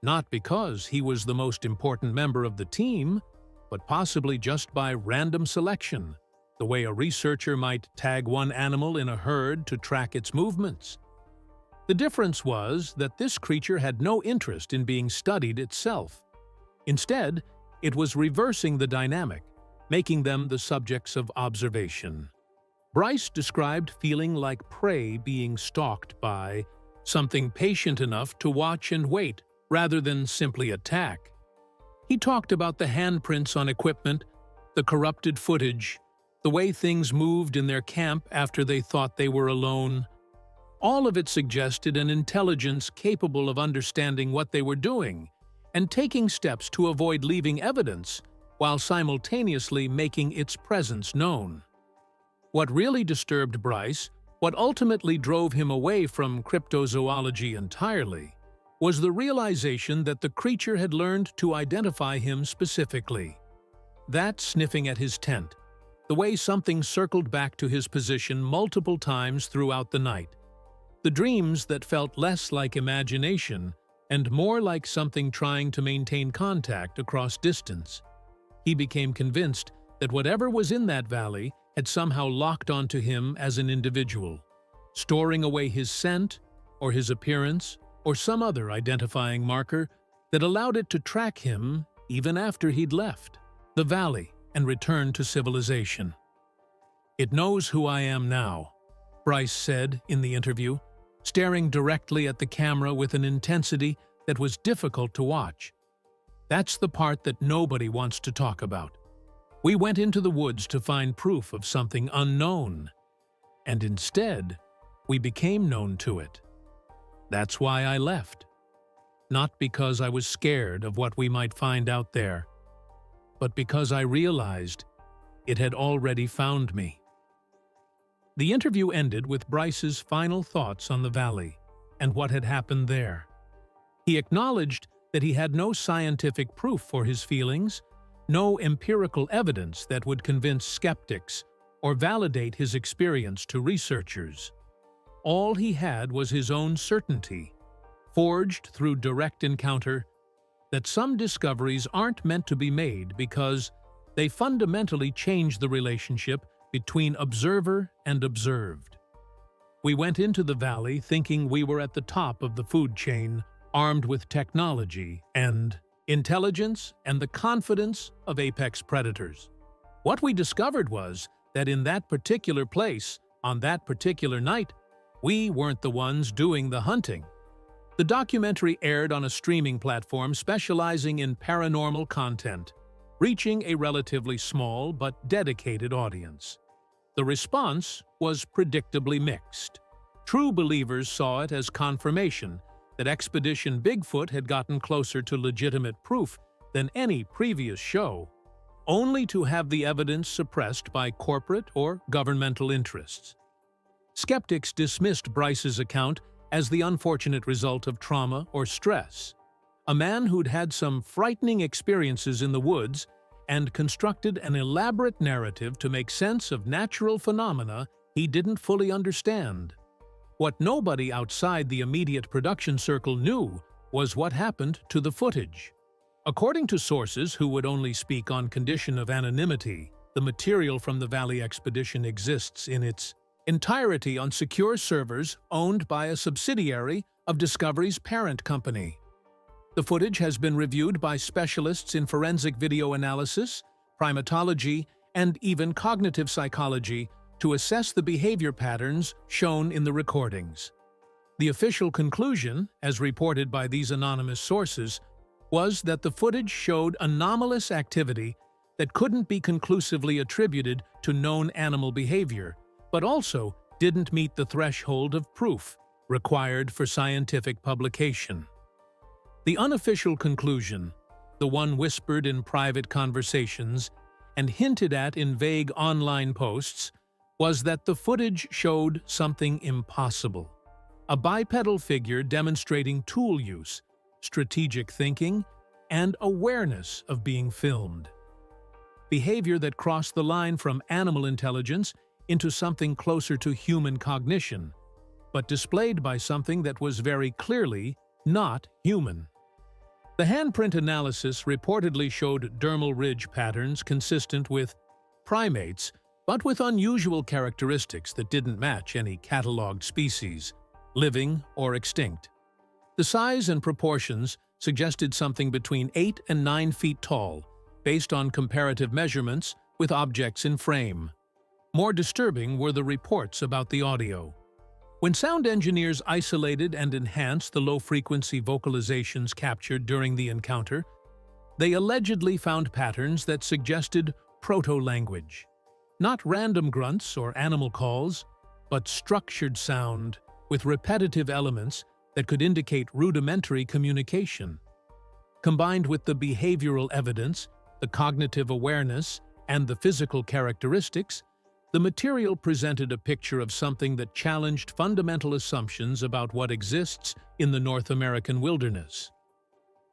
Speaker 2: Not because he was the most important member of the team, but possibly just by random selection, the way a researcher might tag one animal in a herd to track its movements. The difference was that this creature had no interest in being studied itself. Instead, it was reversing the dynamic, making them the subjects of observation. Bryce described feeling like prey being stalked by something patient enough to watch and wait rather than simply attack. He talked about the handprints on equipment, the corrupted footage, the way things moved in their camp after they thought they were alone. All of it suggested an intelligence capable of understanding what they were doing and taking steps to avoid leaving evidence while simultaneously making its presence known. What really disturbed Bryce, what ultimately drove him away from cryptozoology entirely, was the realization that the creature had learned to identify him specifically. That sniffing at his tent, the way something circled back to his position multiple times throughout the night, the dreams that felt less like imagination and more like something trying to maintain contact across distance. He became convinced that whatever was in that valley had somehow locked onto him as an individual, storing away his scent or his appearance or some other identifying marker that allowed it to track him even after he'd left the valley and returned to civilization. "It knows who I am now," Bryce said in the interview, staring directly at the camera with an intensity that was difficult to watch. "That's the part that nobody wants to talk about. We went into the woods to find proof of something unknown, and instead, we became known to it. That's why I left. Not because I was scared of what we might find out there, but because I realized it had already found me." The interview ended with Bryce's final thoughts on the valley and what had happened there. He acknowledged that he had no scientific proof for his feelings, no empirical evidence that would convince skeptics or validate his experience to researchers. All he had was his own certainty, forged through direct encounter, that some discoveries aren't meant to be made because they fundamentally change the relationship between observer and observed. "We went into the valley thinking we were at the top of the food chain, armed with technology and intelligence and the confidence of apex predators. What we discovered was that in that particular place, on that particular night, we weren't the ones doing the hunting." The documentary aired on a streaming platform specializing in paranormal content, reaching a relatively small but dedicated audience. The response was predictably mixed. True believers saw it as confirmation that Expedition Bigfoot had gotten closer to legitimate proof than any previous show, only to have the evidence suppressed by corporate or governmental interests. Skeptics dismissed Bryce's account as the unfortunate result of trauma or stress. A man who'd had some frightening experiences in the woods and constructed an elaborate narrative to make sense of natural phenomena he didn't fully understand. What nobody outside the immediate production circle knew was what happened to the footage. According to sources who would only speak on condition of anonymity, The material from the Valley expedition exists in its entirety on secure servers owned by a subsidiary of Discovery's parent company. The footage has been reviewed by specialists in forensic video analysis, primatology, and even cognitive psychology to assess the behavior patterns shown in the recordings. The official conclusion, as reported by these anonymous sources, was that the footage showed anomalous activity that couldn't be conclusively attributed to known animal behavior, but also didn't meet the threshold of proof required for scientific publication. The unofficial conclusion, the one whispered in private conversations and hinted at in vague online posts, was that the footage showed something impossible. A bipedal figure demonstrating tool use, strategic thinking, and awareness of being filmed. Behavior that crossed the line from animal intelligence into something closer to human cognition, but displayed by something that was very clearly not human. The handprint analysis reportedly showed dermal ridge patterns consistent with primates, but with unusual characteristics that didn't match any cataloged species, living or extinct. The size and proportions suggested something between 8 and 9 feet tall, based on comparative measurements with objects in frame. More disturbing were the reports about the audio. When sound engineers isolated and enhanced the low-frequency vocalizations captured during the encounter, they allegedly found patterns that suggested proto-language. Not random grunts or animal calls, but structured sound with repetitive elements that could indicate rudimentary communication. Combined with the behavioral evidence, the cognitive awareness, and the physical characteristics, the material presented a picture of something that challenged fundamental assumptions about what exists in the North American wilderness.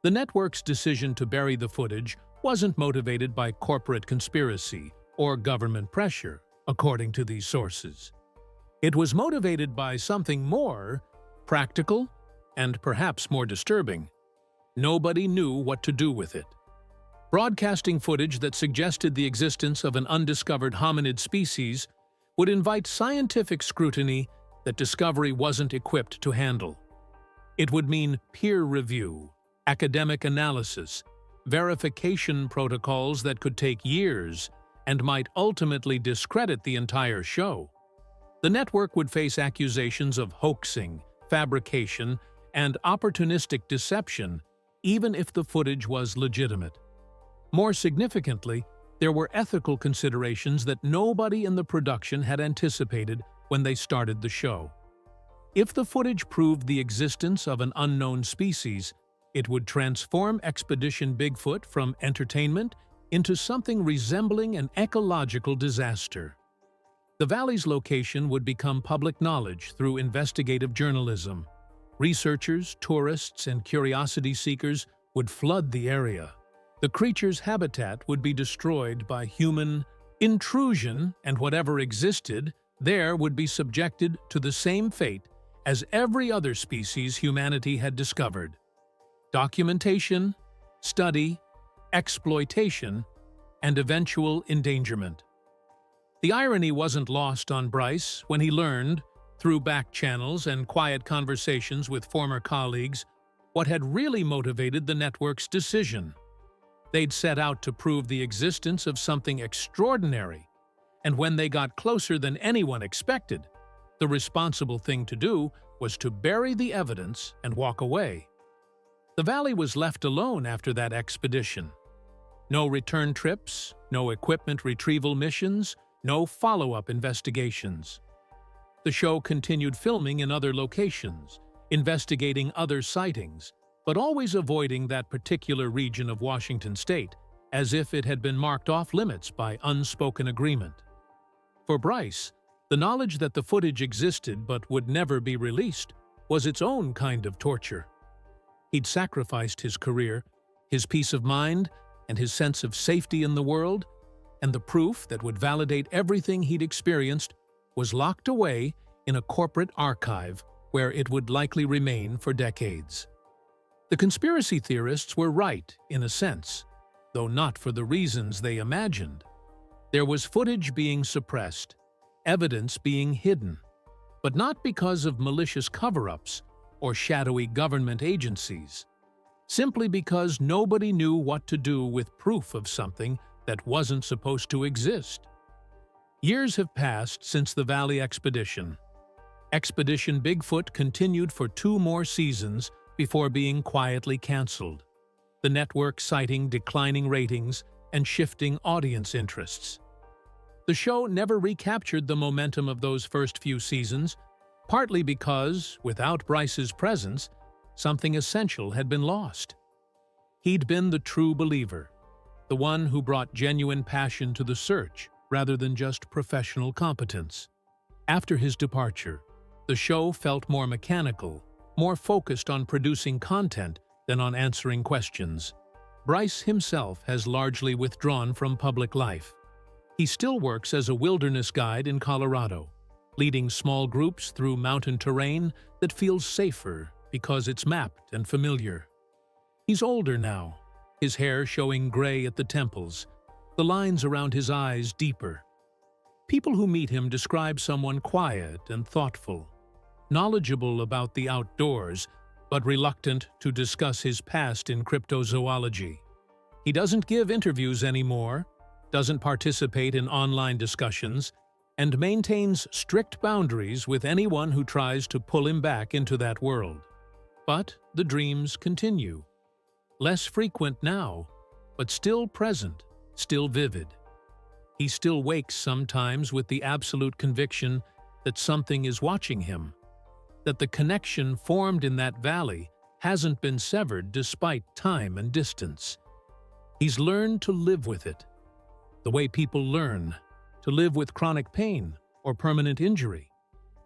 Speaker 2: The network's decision to bury the footage wasn't motivated by corporate conspiracy or government pressure, according to these sources. It was motivated by something more practical and perhaps more disturbing. Nobody knew what to do with it. Broadcasting footage that suggested the existence of an undiscovered hominid species would invite scientific scrutiny that Discovery wasn't equipped to handle. It would mean peer review, academic analysis, verification protocols that could take years and might ultimately discredit the entire show. The network would face accusations of hoaxing, fabrication, and opportunistic deception, even if the footage was legitimate. More significantly, there were ethical considerations that nobody in the production had anticipated when they started the show. If the footage proved the existence of an unknown species, it would transform Expedition Bigfoot from entertainment into something resembling an ecological disaster. The valley's location would become public knowledge through investigative journalism. Researchers, tourists, and curiosity seekers would flood the area. The creature's habitat would be destroyed by human intrusion, and whatever existed there would be subjected to the same fate as every other species humanity had discovered: documentation, study, exploitation, and eventual endangerment. The irony wasn't lost on Bryce when he learned, through back channels and quiet conversations with former colleagues, what had really motivated the network's decision. They'd set out to prove the existence of something extraordinary, and when they got closer than anyone expected, the responsible thing to do was to bury the evidence and walk away. The valley was left alone after that expedition. No return trips, no equipment retrieval missions, no follow-up investigations. The show continued filming in other locations, investigating other sightings, but always avoiding that particular region of Washington state, as if it had been marked off limits by unspoken agreement. For Bryce, the knowledge that the footage existed but would never be released was its own kind of torture. He'd sacrificed his career, his peace of mind, and his sense of safety in the world, and the proof that would validate everything he'd experienced was locked away in a corporate archive where it would likely remain for decades. The conspiracy theorists were right, in a sense, though not for the reasons they imagined. There was footage being suppressed, evidence being hidden, but not because of malicious cover-ups or shadowy government agencies, simply because nobody knew what to do with proof of something that wasn't supposed to exist. Years have passed since the Valley expedition. Expedition Bigfoot continued for 2 more seasons before being quietly canceled, the network citing declining ratings and shifting audience interests. The show never recaptured the momentum of those first few seasons, partly because, without Bryce's presence, something essential had been lost. He'd been the true believer, the one who brought genuine passion to the search rather than just professional competence. After his departure, the show felt more mechanical, more focused on producing content than on answering questions. Bryce himself has largely withdrawn from public life. He still works as a wilderness guide in Colorado, leading small groups through mountain terrain that feels safer because it's mapped and familiar. He's older now, his hair showing gray at the temples, the lines around his eyes deeper. People who meet him describe someone quiet and thoughtful, knowledgeable about the outdoors, but reluctant to discuss his past in cryptozoology. He doesn't give interviews anymore, doesn't participate in online discussions, and maintains strict boundaries with anyone who tries to pull him back into that world. But the dreams continue. Less frequent now, but still present, still vivid. He still wakes sometimes with the absolute conviction that something is watching him, that the connection formed in that valley hasn't been severed despite time and distance. He's learned to live with it, the way people learn to live with chronic pain or permanent injury.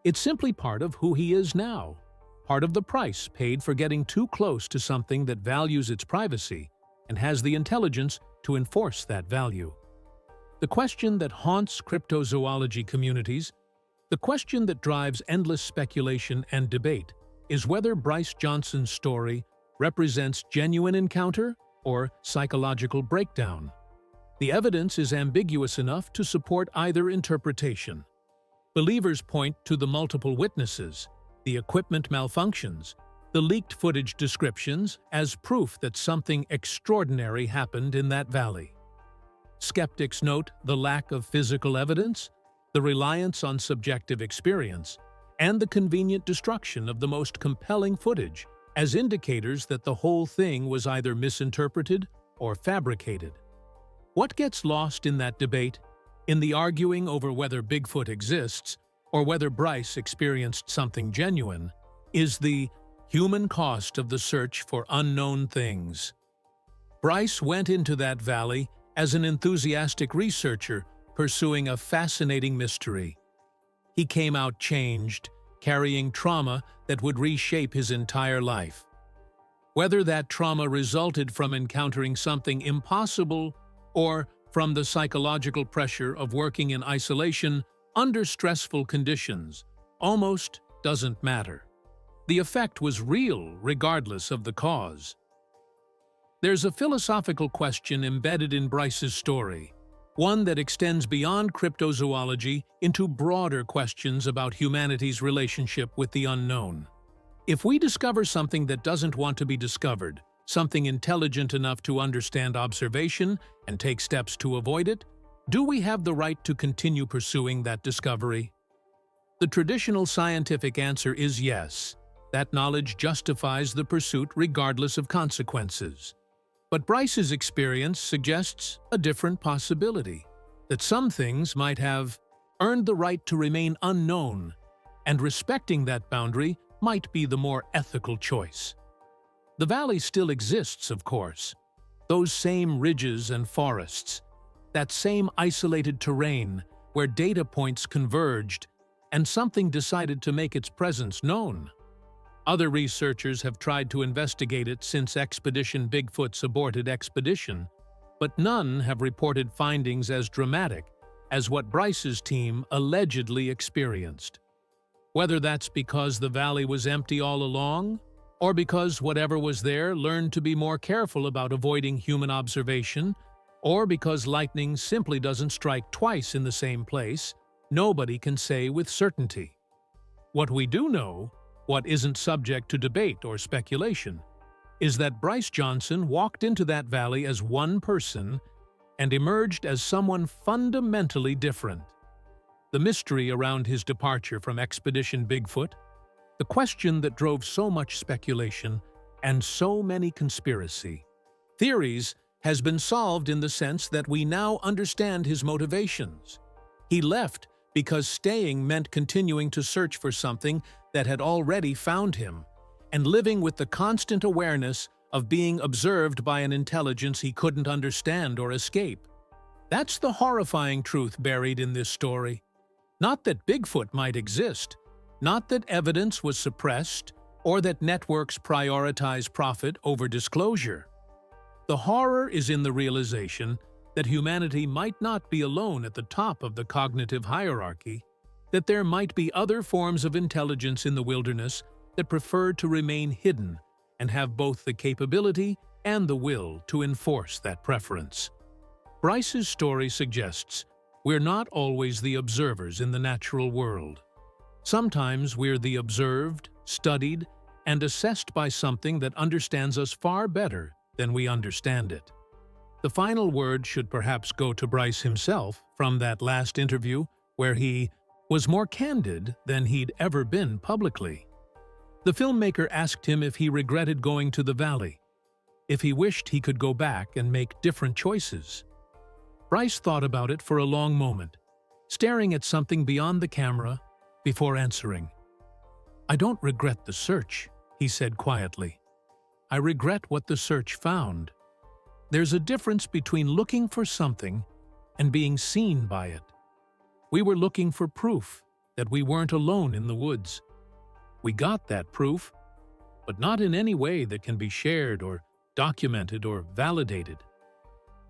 Speaker 2: It's simply part of who he is now, part of the price paid for getting too close to something that values its privacy and has the intelligence to enforce that value. The question that haunts cryptozoology communities, the question that drives endless speculation and debate, is whether Bryce Johnson's story represents genuine encounter or psychological breakdown. The evidence is ambiguous enough to support either interpretation. Believers point to the multiple witnesses, the equipment malfunctions, the leaked footage descriptions as proof that something extraordinary happened in that valley. Skeptics note the lack of physical evidence, the reliance on subjective experience, and the convenient destruction of the most compelling footage as indicators that the whole thing was either misinterpreted or fabricated. What gets lost in that debate, in the arguing over whether Bigfoot exists or whether Bryce experienced something genuine, is the human cost of the search for unknown things. Bryce went into that valley as an enthusiastic researcher pursuing a fascinating mystery. He came out changed, carrying trauma that would reshape his entire life. Whether that trauma resulted from encountering something impossible or from the psychological pressure of working in isolation under stressful conditions, almost doesn't matter. The effect was real regardless of the cause. There's a philosophical question embedded in Bryce's story, one that extends beyond cryptozoology into broader questions about humanity's relationship with the unknown. If we discover something that doesn't want to be discovered, something intelligent enough to understand observation and take steps to avoid it, do we have the right to continue pursuing that discovery? The traditional scientific answer is yes. That knowledge justifies the pursuit regardless of consequences. But Bryce's experience suggests a different possibility, that some things might have earned the right to remain unknown, and respecting that boundary might be the more ethical choice. The valley still exists, of course. Those same ridges and forests, that same isolated terrain where data points converged and something decided to make its presence known. Other researchers have tried to investigate it since Expedition Bigfoot's aborted expedition, but none have reported findings as dramatic as what Bryce's team allegedly experienced. Whether that's because the valley was empty all along, or because whatever was there learned to be more careful about avoiding human observation, or because lightning simply doesn't strike twice in the same place, nobody can say with certainty. What we do know, what isn't subject to debate or speculation, is that Bryce Johnson walked into that valley as one person and emerged as someone fundamentally different. The mystery around his departure from Expedition Bigfoot, the question that drove so much speculation and so many conspiracy theories, has been solved in the sense that we now understand his motivations. He left because staying meant continuing to search for something that had already found him, and living with the constant awareness of being observed by an intelligence he couldn't understand or escape. That's the horrifying truth buried in this story. Not that Bigfoot might exist, not that evidence was suppressed, or that networks prioritize profit over disclosure. The horror is in the realization that humanity might not be alone at the top of the cognitive hierarchy, that there might be other forms of intelligence in the wilderness that prefer to remain hidden and have both the capability and the will to enforce that preference. Bryce's story suggests we're not always the observers in the natural world. Sometimes we're the observed, studied, and assessed by something that understands us far better than we understand it. The final word should perhaps go to Bryce himself from that last interview where he was more candid than he'd ever been publicly. The filmmaker asked him if he regretted going to the valley, if he wished he could go back and make different choices. Bryce thought about it for a long moment, staring at something beyond the camera before answering. "I don't regret the search," he said quietly. "I regret what the search found. There's a difference between looking for something and being seen by it. We were looking for proof that we weren't alone in the woods. We got that proof, but not in any way that can be shared or documented or validated.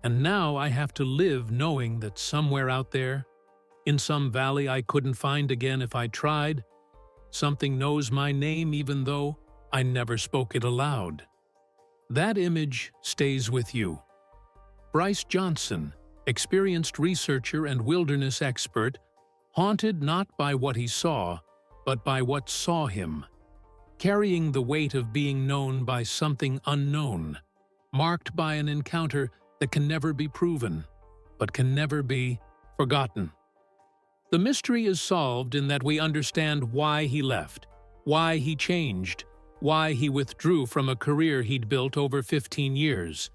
Speaker 2: And now I have to live knowing that somewhere out there, in some valley I couldn't find again if I tried, something knows my name even though I never spoke it aloud." That image stays with you. Bryce Johnson, experienced researcher and wilderness expert, haunted not by what he saw, but by what saw him, carrying the weight of being known by something unknown, marked by an encounter that can never be proven, but can never be forgotten. The mystery is solved in that we understand why he left, why he changed, why he withdrew from a career he'd built over 15 years.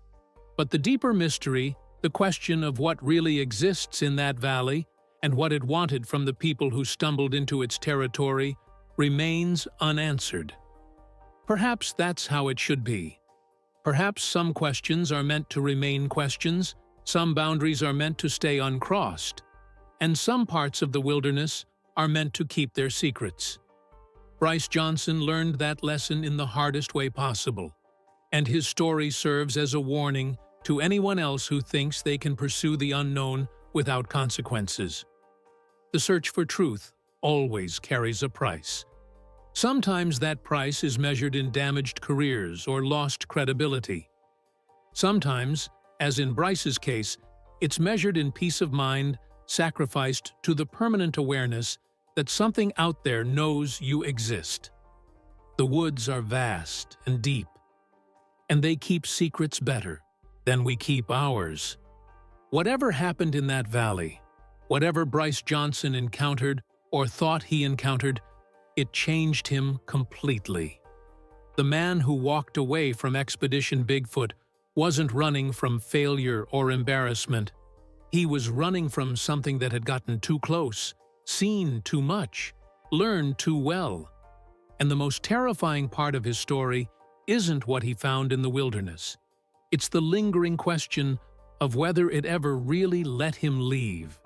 Speaker 2: But the deeper mystery, the question of what really exists in that valley and what it wanted from the people who stumbled into its territory, remains unanswered. Perhaps that's how it should be. Perhaps some questions are meant to remain questions, some boundaries are meant to stay uncrossed, and some parts of the wilderness are meant to keep their secrets. Bryce Johnson learned that lesson in the hardest way possible, and his story serves as a warning to anyone else who thinks they can pursue the unknown without consequences. The search for truth always carries a price. Sometimes that price is measured in damaged careers or lost credibility. Sometimes, as in Bryce's case, it's measured in peace of mind, sacrificed to the permanent awareness that something out there knows you exist. The woods are vast and deep, and they keep secrets better than we keep ours. Whatever happened in that valley, whatever Bryce Johnson encountered or thought he encountered, it changed him completely. The man who walked away from Expedition Bigfoot wasn't running from failure or embarrassment. He was running from something that had gotten too close, seen too much, learned too well. And the most terrifying part of his story isn't what he found in the wilderness. It's the lingering question of whether it ever really let him leave.